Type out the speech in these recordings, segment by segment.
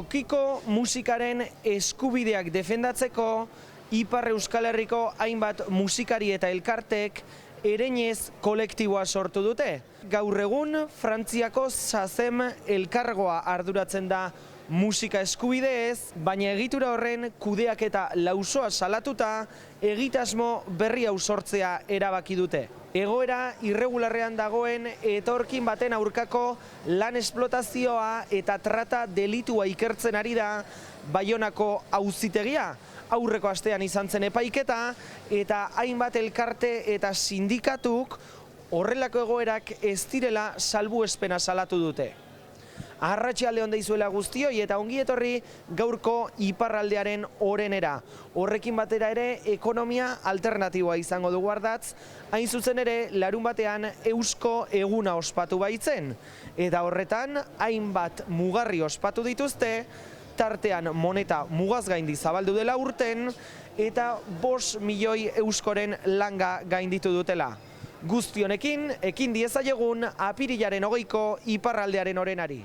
Tokiko musikaren eskubideak defendatzeko Ipar Euskal Herriko hainbat musikari eta elkartek erenez kolektiboa sortu dute. Gaur egun Frantziako SACEM elkargoa arduratzen da musika eskubideez, baina egitura horren kudeaketa lausoa salatuta egitasmo berri hau sortzea erabaki dute. Egoera irregularrean dagoen etorkin baten aurkako lan esplotazioa eta trata delitua ikertzen ari da Baionako auzitegia. Aurreko astean izan zen epaiketa eta hainbat elkarte eta sindikatuk horrelako egoerak ez direla salbuespena salatu dute. Arratsalde on deizuela guztioi eta ongi etorri gaurko iparraldearen orenera. Horrekin batera ere ekonomia alternatiboa izango dugu ardatz, hain zuzen ere larunbatean Eusko Eguna ospatu baitzen. Eta horretan hainbat mugarri ospatu dituzte, tartean moneta mugaz gaindi zabaldu dela urten eta 5 milioi euskoren langa gainditu dutela. Guzti honekin, ekin diezaiegun apirilaren 20ko iparraldearen orenari.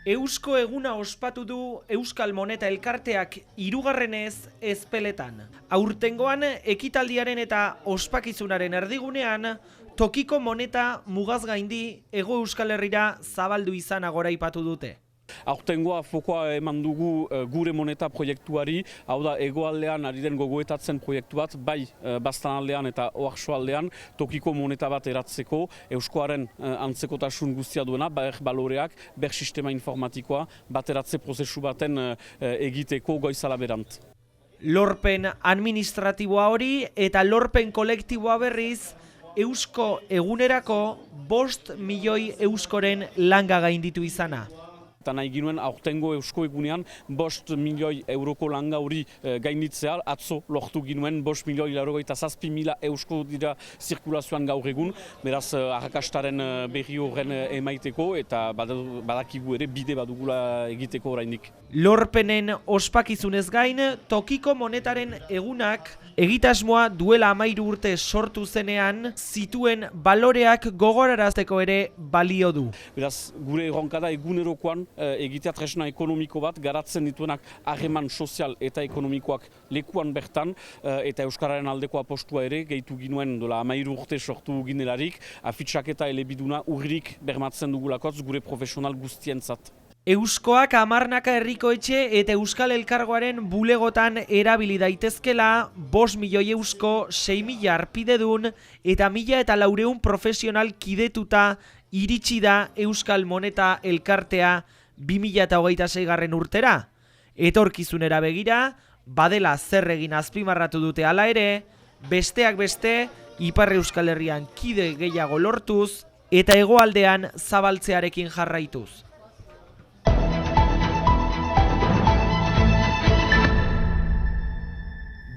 Eusko Eguna ospatu du Euskal Moneta elkarteak 3. ezpeletan. Aurtengoan ekitaldiaren eta ospakizunaren erdigunean, Tokiko moneta mugaz gaindi Hego Euskal Herrira zabaldu izana goraipatu dute. Aurtengoa fokoa eman dugu gure moneta proiektuari, hau da hegoaldean ari den gogoetatzen proiektu bat, bai Baztanaldean eta Oarsoaldean tokiko moneta bat eratzeko, euskoaren antzekotasun guztia duena, ber baloreak, ber sistema informatikoa, bateratze prozesu baten egiteko goizala berant. Lorpen administratiboa hori eta lorpen kolektiboa berriz, Eusko Egunerako 5 milioi euskoren langa gainditu izana. Eta nahi ginuen aurtengo Eusko Egunean 5 milioi euroko langa hori gainditzea, atzo lortu ginuen 5 milioi 97.000 eusko dira zirkulazioan gaur egun, beraz arrakastaren berri horren emaiteko eta badakigu ere bide badugula egiteko oraindik. Lorpenen ospakizunez gain, Tokiko monetaren egunak egitasmoa duela 13 urte sortu zenean zituen baloreak gogorarazteko ere balio du. Beraz, gure erronka da egunerokoan egitea tresna ekonomiko bat garatzen dituenak harreman sozial eta ekonomikoak lekuan bertan eta euskararen aldeko apostua ere gehitu ginuen dola 13 urte sortu ginelarik, afitsak eta elebiduna urrik bermatzen dugulakotz gure profesional guztientzat. Euskoak 10 herriko etxe eta Euskal Elkargoaren bulegotan erabili daitezkela 5 milioi eusko, 6.000 arpidedun eta 1.400 profesional kidetuta iritsi da Euskal Moneta elkartea 2026. urtera. Etorkizunera begira, badela zer egin azpimarratu dute hala ere, besteak beste, Ipar Euskal Herrian kide gehiago lortuz eta hegoaldean zabaltzearekin jarraituz.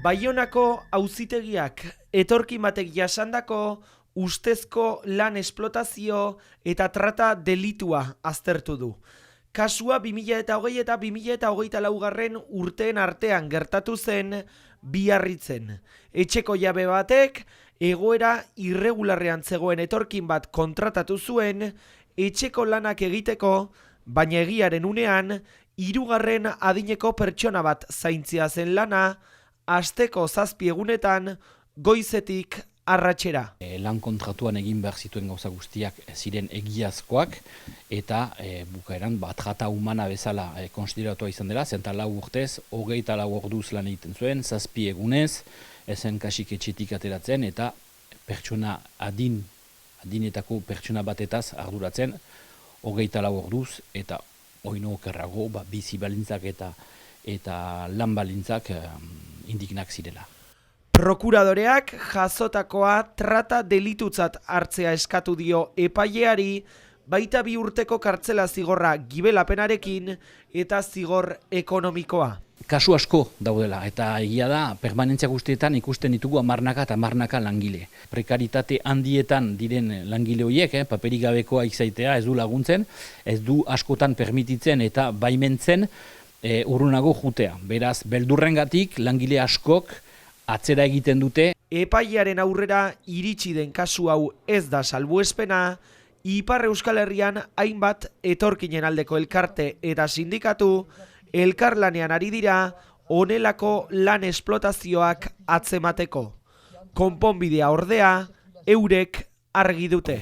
Baionako auzitegiak etorkin batek jasandako ustezko lan esplotazio eta trata delitua aztertu du. Kasua 2020 eta 2024 urteen artean gertatu zen Biarritzen. Etxeko jabe batek egoera irregularrean zegoen etorkin bat kontratatu zuen etxeko lanak egiteko, baina egiaren unean 3. adineko pertsona bat zaintzia zen lana, asteko 7 egunetan goizetik arratsera. Lan kontratuan egin behar zituen gauza guztiak ziren egiazkoak eta bukaeran trata humana bezala konsideratua izan dela, zenta 4 urtez, 24 orduz lan egiten zuen, 7 egunez, ezen kasik etxetik ateratzen eta pertsona adinetako pertsona batetaz arduratzen 24 orduz eta oino okerrago bizi balintzak eta lan balintzak indignak zirela. Prokuradoreak jasotakoa trata delitutzat hartzea eskatu dio epaileari, baita 2 urteko kartzela zigorra gibelapenarekin eta zigor ekonomikoa. Kasu asko daudela eta egia da permanentzia guztietan ikusten ditugu 10 eta 10 langile. Prekaritate handietan diren langile horiek, paperik gabekoa izaitea ez du laguntzen, ez du askotan permititzen eta baimentzen urrunago jutea. Beraz, beldurrengatik langile askok atzera egiten dute Epailearen aurrera iritsi den kasu hau ez da salbuespena, Ipar Euskal Herrian hainbat etorkinen aldeko elkarte eta sindikatu elkarlanean ari dira honelako lan esplotazioak atzemateko. Konponbidea ordea, eurek argi dute.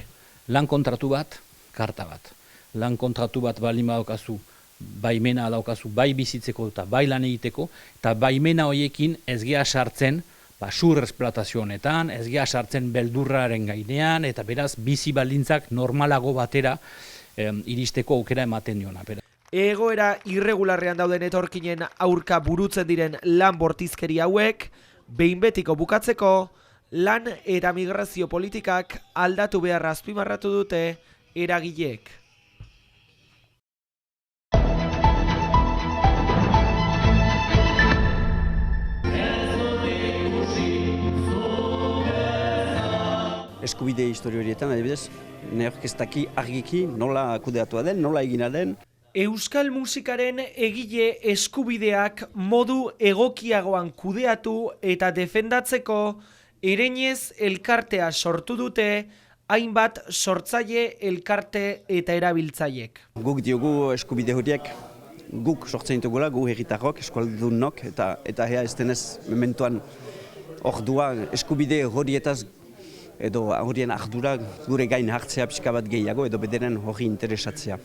Lan kontratu bat, karta bat. Lan kontratu bat balima daukazu, baimena daukazu, bai bizitzeko eta bai lan egiteko, eta baimena horiekin ez gea sartzen sur esplotazio honetan, ez gea sartzen beldurraren gainean, eta beraz bizi baldintzak normalago batera iristeko aukera ematen diona. Egoera irregularrean dauden etorkinen aurka burutzen diren lan bortizkeri hauek, behin betiko bukatzeko, lan eta migrazio politikak aldatu beharra azpimarratu dute eragileek. Eskubide historio horietan, adibidez, neok ez daki argiki nola kudeatua den, nola egina den. Euskal musikaren egile eskubideak modu egokiagoan kudeatu eta defendatzeko Ereñez elkartea sortu dute hainbat sortzaile elkarte eta erabiltzaileek. Guk diogu eskubide horiek guk sortzen ditugula, gu herritarrok, eskualdunok, eta ea ez denez mementoan ordua eskubide horietaz edo horien ardura gure gain hartzea pixka bat gehiago edo bederen hori interesatzea.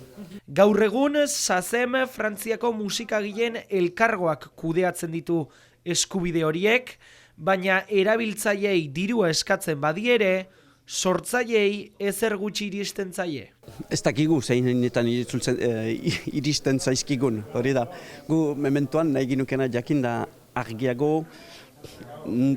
Gaur egun SACEM Frantziako musikagileen elkargoak kudeatzen ditu eskubide horiek, baina erabiltzaileei dirua eskatzen badiere, sortzaileei ezer gutxi iristen zaie. Ez dakigu zeinetan iristen zaizkigun, hori da. Gu mementoan nahi ginukena jakin da argiago,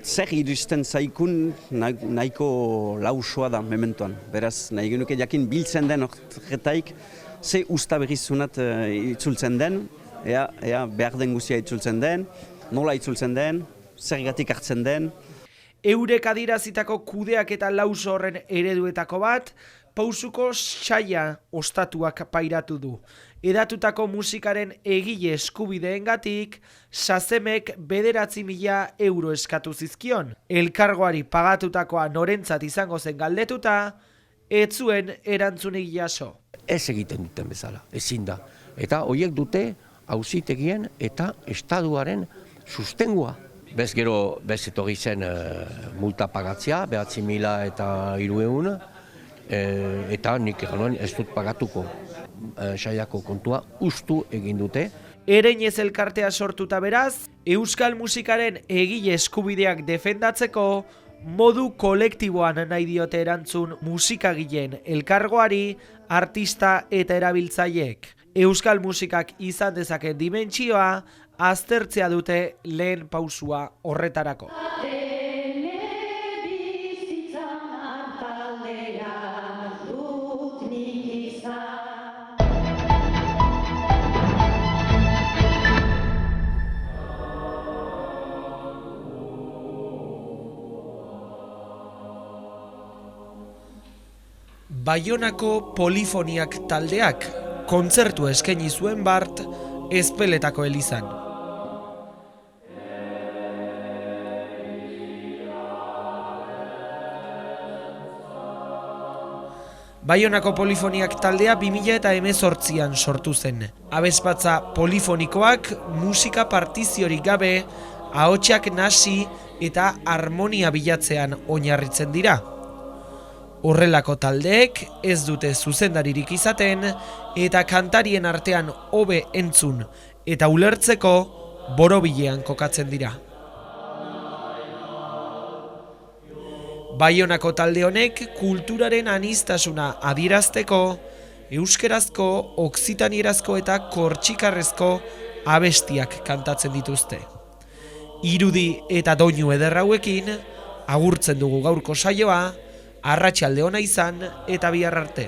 zer iristen zaikun nahiko lausoa da mementoan. Beraz, nahi genuke jakin biltzen den horretaik, ze usta berrizunat itzultzen den, ea behar den guzia itzultzen den, nola itzultzen den, zergatik hartzen den. Eurek adirazitako kudeak eta lauso horren ereduetako bat, Pausuko saia ostatuak pairatu du. Edatutako musikaren egile eskubideengatik, SACEMek 9.000 euro eskatu zizkion. Elkargoari pagatutakoa norentzat izango zen galdetuta, ez zuen erantzunik jaso. Ez egiten duten bezala, ezin da. Eta horiek dute auzitegien eta estatuaren sustengua. Bez gero, bez etorri zen multa pagatzea, 9.000 eta 300, eta nik egan ez dut pagatuko. Saiako kontua ustu egin dute. Ereñez elkartea sortuta beraz, euskal musikaren egile eskubideak defendatzeko modu kolektiboan nahi diote erantzun musikagileen elkargoari, artista eta erabiltzaileek. Euskal musikak izan dezaken dimentsioa aztertzea dute lehen pausua horretarako. Baionako Polifoniak taldeak kontzertu eskaini zuen bart Ezpeletako elizan. Baionako Polifoniak taldea 2018an sortu zen. Abesbatza polifonikoak musika partiziorik gabe, ahotsak nasi eta harmonia bilatzean oinarritzen dira. Horrelako taldeek ez dute zuzendaririk izaten eta kantarien artean hobe entzun eta ulertzeko borobilean kokatzen dira. Baionako talde honek kulturaren aniztasuna adierazteko euskerazko, oksitanierazko eta kortxikarrezko abestiak kantatzen dituzte. Irudi eta doinu eder hauekin agurtzen dugu gaurko saioa. Arratsalde ona izan eta bihar arte.